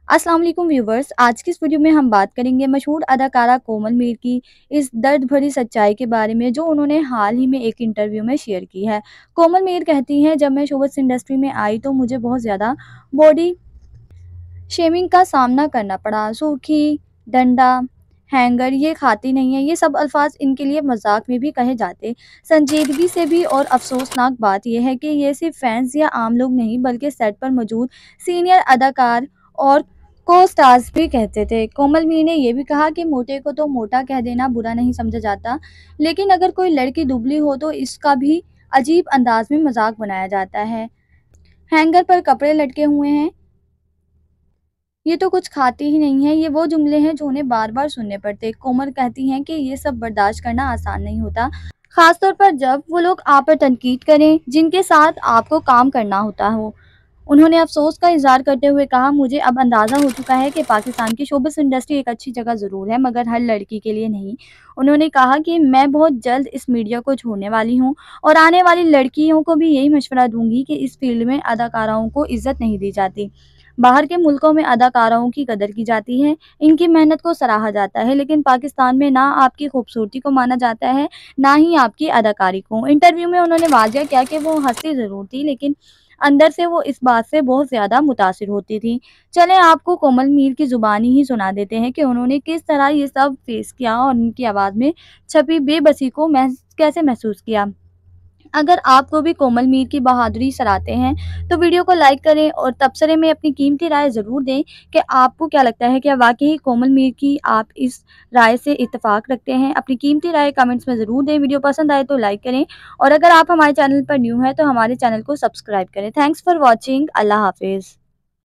अस्सलाम वालेकुम व्यूवर्स। आज की इस वीडियो में हम बात करेंगे मशहूर अदाकारा कोमल मीर की इस दर्द भरी सच्चाई के बारे में जो उन्होंने हाल ही में एक इंटरव्यू में शेयर की है। कोमल मीर कहती हैं, जब मैं शोबिज़ इंडस्ट्री में आई तो मुझे बहुत ज़्यादा बॉडी शेमिंग का सामना करना पड़ा। सूखी, डंडा, हैंगर, ये खाती नहीं है, ये सब अल्फाज इनके लिए मजाक में भी कहे जाते। संजीदगी से भी और अफसोसनाक बात यह है कि ये सिर्फ फैंस या आम लोग नहीं बल्कि सेट पर मौजूद सीनियर अदाकार और को स्टार्स भी कहते थे। कोमल मीर ने यह भी कहा कि मोटे को तो मोटा कह देना बुरा नहीं समझा जाता, लेकिन अगर कोई लड़की दुबली हो तो इसका भी अजीब अंदाज में मजाक बनाया जाता है। हैंगर पर कपड़े लटके हुए हैं, ये तो कुछ खाती ही नहीं है, ये वो जुमले हैं जो उन्हें बार बार सुनने पड़ते। कोमल कहती हैं कि ये सब बर्दाश्त करना आसान नहीं होता, खास तौर पर जब वो लोग आप पर तनकीद करें जिनके साथ आपको काम करना होता हो। उन्होंने अफसोस का इजहार करते हुए कहा, मुझे अब अंदाज़ा हो चुका है कि पाकिस्तान की शोबिज़ इंडस्ट्री एक अच्छी जगह ज़रूर है, मगर हर लड़की के लिए नहीं। उन्होंने कहा कि मैं बहुत जल्द इस मीडिया को छोड़ने वाली हूँ और आने वाली लड़कियों को भी यही मशवरा दूंगी कि इस फील्ड में अदाकाराओं को इज्जत नहीं दी जाती। बाहर के मुल्कों में अदाकाराओं की कदर की जाती है, इनकी मेहनत को सराहा जाता है, लेकिन पाकिस्तान में ना आपकी खूबसूरती को माना जाता है, ना ही आपकी अदाकारी को। इंटरव्यू में उन्होंने वाज़ेह किया कि वो हंसती ज़रूर थी, लेकिन अंदर से वो इस बात से बहुत ज़्यादा मुतासिर होती थी। चलें आपको कोमल मीर की ज़ुबानी ही सुना देते हैं कि उन्होंने किस तरह ये सब फेस किया और उनकी आवाज़ में छपी बेबसी को कैसे महसूस किया। अगर आपको भी कोमल मीर की बहादुरी सराहते हैं तो वीडियो को लाइक करें और तबसरे में अपनी कीमती राय ज़रूर दें कि आपको क्या लगता है, क्या वाकई कोमल मीर की आप इस राय से इत्तेफाक रखते हैं। अपनी कीमती राय कमेंट्स में ज़रूर दें। वीडियो पसंद आए तो लाइक करें और अगर आप हमारे चैनल पर न्यू हैं तो हमारे चैनल को सब्सक्राइब करें। Thanks for watching. अल्लाह हाफिज़।